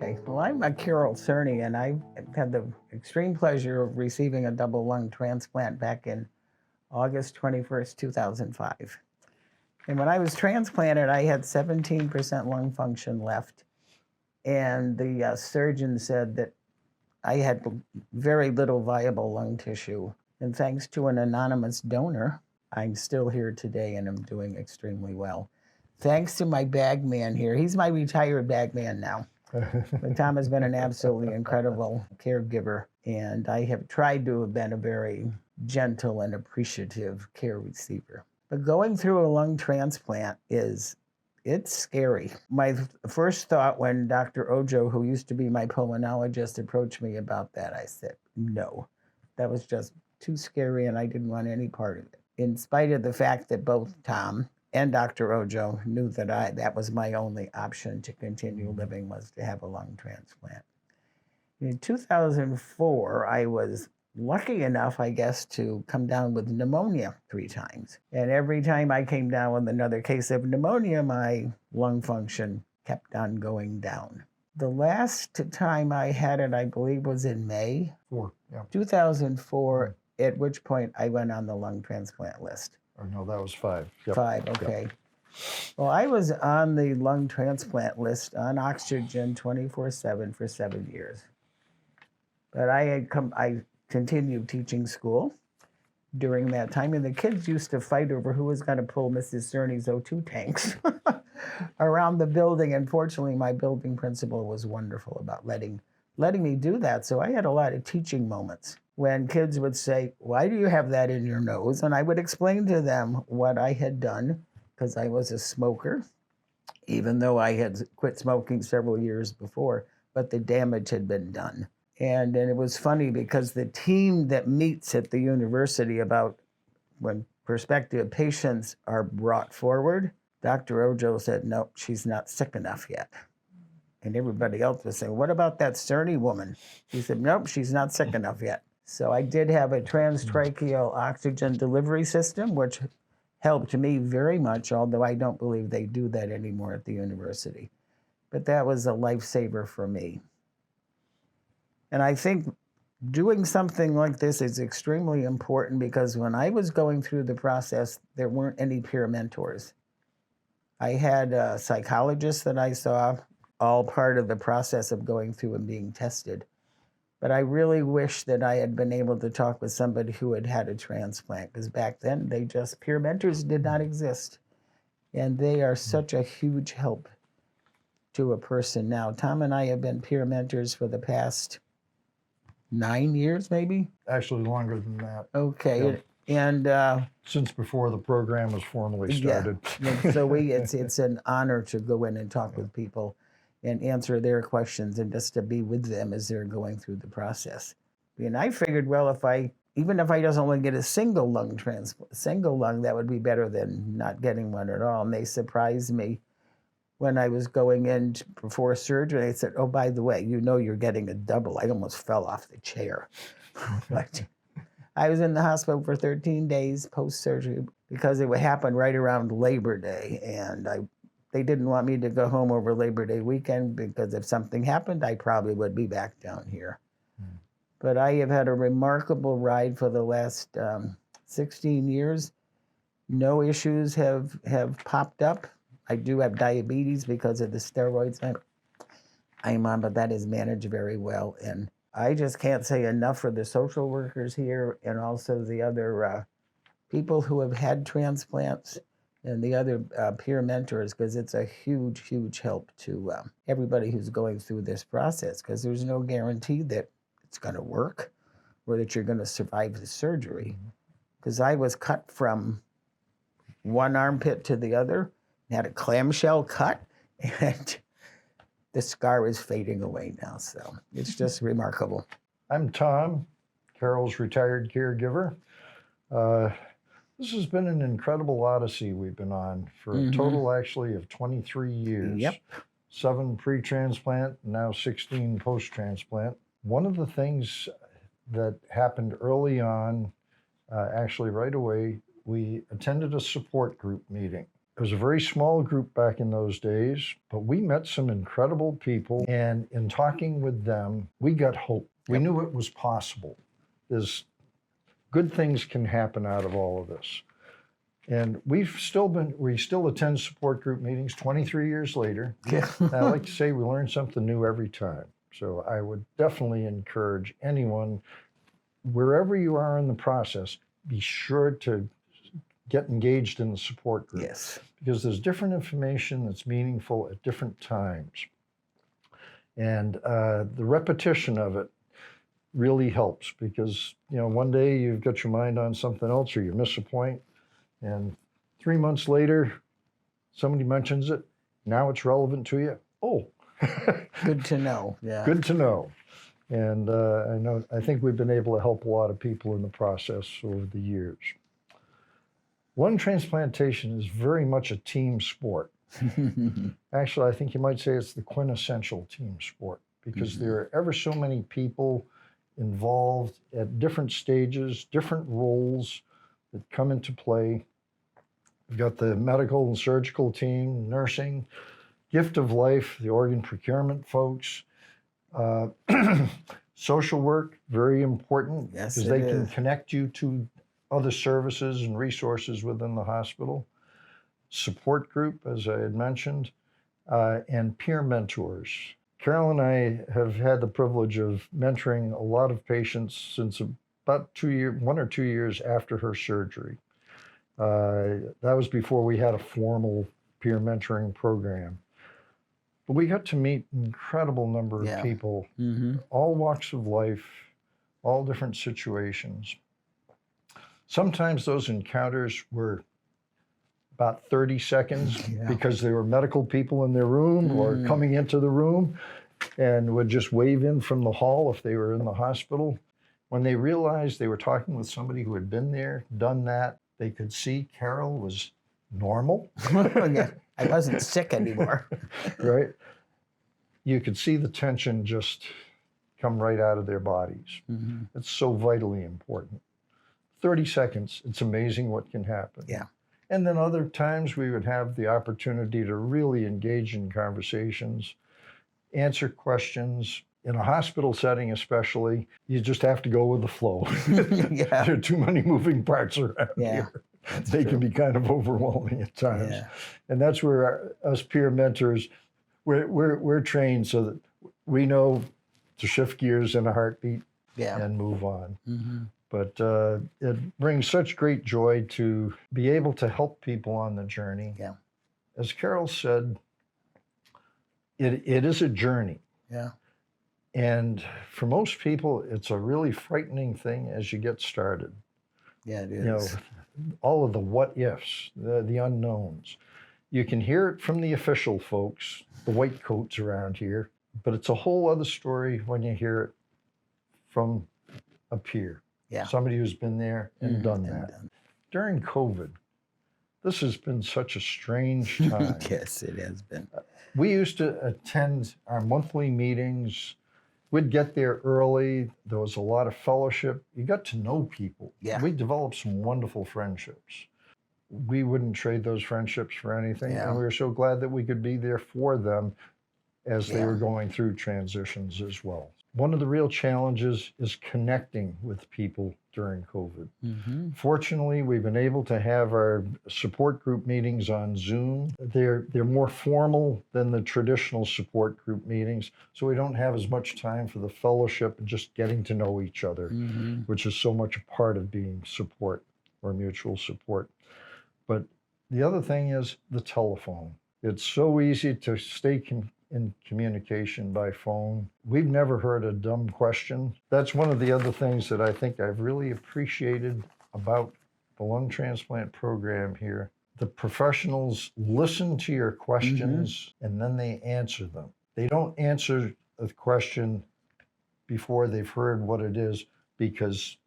Okay, well, I'm Carol Cerny, and I had the extreme pleasure of receiving a double lung transplant back in August 21st, 2005. And when I was transplanted, I had 17% lung function left. And the surgeon said that I had very little viable lung tissue. And thanks to an anonymous donor, I'm still here today and I'm doing extremely well. Thanks to my bag man here. He's my retired bag man now. But Tom has been an absolutely incredible caregiver, and I have tried to have been a very gentle and appreciative care receiver. But going through a lung transplant it's scary. My first thought when Dr. Ojo, who used to be my pulmonologist, approached me about that, I said, no, that was just too scary and I didn't want any part of it. In spite of the fact that both Tom and Dr. Ojo knew that that was my only option to continue living, was to have a lung transplant. In 2004, I was lucky enough, I guess, to come down with pneumonia 3 times. And every time I came down with another case of pneumonia, my lung function kept on going down. The last time I had it, I believe, was in May 2004, at which point I went on the lung transplant list. Or no, that was 5. Yep. 5, okay. Yep. Well, I was on the lung transplant list on oxygen 24/7 for 7 years. But I continued teaching school during that time, and the kids used to fight over who was going to pull Mrs. Cerny's O2 tanks around the building. And fortunately, my building principal was wonderful about letting me do that. So I had a lot of teaching moments when kids would say, why do you have that in your nose? And I would explain to them what I had done, because I was a smoker, even though I had quit smoking several years before, but the damage had been done. And it was funny because the team that meets at the university about when prospective patients are brought forward, Dr. Ojo said, no, she's not sick enough yet. And everybody else was saying, what about that Cerny woman? He said, nope, she's not sick enough yet. So I did have a transtracheal oxygen delivery system, which helped me very much, although I don't believe they do that anymore at the university. But that was a lifesaver for me. And I think doing something like this is extremely important, because when I was going through the process, there weren't any peer mentors. I had a psychologist that I saw, all part of the process of going through and being tested. But I really wish that I had been able to talk with somebody who had had a transplant, because back then peer mentors did not exist. And they are such a huge help to a person now. Tom and I have been peer mentors for the past 9 years, maybe? Actually, longer than that. Okay. Yeah. And since before the program was formally started. Yeah. So it's an honor to go in and talk with people and answer their questions, and just to be with them as they're going through the process. And I figured, well, even if I just only get a single lung, that would be better than not getting one at all. And they surprised me when I was going in before surgery. They said, oh, by the way, you're getting a double. I almost fell off the chair. But I was in the hospital for 13 days post-surgery because it would happen right around Labor Day. And they didn't want me to go home over Labor Day weekend, because if something happened, I probably would be back down here. But I have had a remarkable ride for the last 16 years. No issues have popped up. I do have diabetes because of the steroids I'm on, but that is managed very well. And I just can't say enough for the social workers here, and also the other people who have had transplants, and the other peer mentors, because it's a huge, huge help to everybody who's going through this process, because there's no guarantee that it's going to work or that you're going to survive the surgery. Because I was cut from one armpit to the other, had a clamshell cut, and the scar is fading away now. So it's just remarkable. I'm Tom, Carol's retired caregiver. This has been an incredible odyssey we've been on for a total, actually, of 23 years. Yep. 7 pre-transplant, now 16 post-transplant. One of the things that happened early on, actually right away, we attended a support group meeting. It was a very small group back in those days, but we met some incredible people. And in talking with them, we got hope. We knew it was possible. There's good things can happen out of all of this. And we still attend support group meetings 23 years later. Yeah. I like to say we learn something new every time. So I would definitely encourage anyone, wherever you are in the process, be sure to get engaged in the support group. Yes. Because there's different information that's meaningful at different times. And the repetition of it really helps, because one day you've got your mind on something else or you miss a point, and 3 months later somebody mentions it, now it's relevant to you. Oh. Good to know. Yeah. Good to know. And I think we've been able to help a lot of people in the process over the years. Lung transplantation is very much a team sport. Actually, I think you might say it's the quintessential team sport, because there are ever so many people involved at different stages, different roles that come into play. We've got the medical and surgical team, nursing, gift of life, the organ procurement folks, social work, very important, Yes, because it they can is. connect you to other services and resources within the hospital. Support group, as I had mentioned, and peer mentors. Carol and I have had the privilege of mentoring a lot of patients since about 1 or 2 years after her surgery. That was before we had a formal peer mentoring program. But we got to meet an incredible number of people, all walks of life, all different situations. Sometimes those encounters were about 30 seconds because there were medical people in their room or coming into the room and would just wave in from the hall if they were in the hospital. When they realized they were talking with somebody who had been there, done that, they could see Carol was normal. Yeah. I wasn't sick anymore. Right? You could see the tension just come right out of their bodies. It's so vitally important. 30 seconds, it's amazing what can happen. Yeah. And then other times we would have the opportunity to really engage in conversations, answer questions. In a hospital setting especially, you just have to go with the flow. There are too many moving parts around here. They can be kind of overwhelming at times. Yeah. And that's where us peer mentors, we're trained so that we know to shift gears in a heartbeat and move on. But it brings such great joy to be able to help people on the journey. Yeah. As Carol said, it is a journey. Yeah. And for most people, it's a really frightening thing as you get started. Yeah, it is. All of the what ifs, the unknowns. You can hear it from the official folks, the white coats around here, but it's a whole other story when you hear it from a peer. Somebody who's been there and done that. During COVID, this has been such a strange time. Yes, it has been. We used to attend our monthly meetings. We'd get there early. There was a lot of fellowship. You got to know people. Yeah. We developed some wonderful friendships. We wouldn't trade those friendships for anything. And we were so glad that we could be there for them as they were going through transitions as well. One of the real challenges is connecting with people during COVID. Fortunately, we've been able to have our support group meetings on Zoom. They're more formal than the traditional support group meetings, so we don't have as much time for the fellowship and just getting to know each other, which is so much a part of being support or mutual support. But the other thing is the telephone. It's so easy to stay in communication by phone. We've never heard a dumb question. That's one of the other things that I think I've really appreciated about the lung transplant program here. The professionals listen to your questions and then they answer them. They don't answer a question before they've heard what it is, because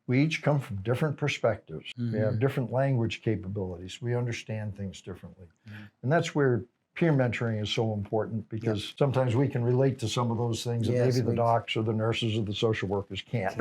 we each come from different perspectives. We have different language capabilities. We understand things differently. And that's where peer mentoring is so important, because sometimes we can relate to some of those things that maybe the docs or the nurses or the social workers can't.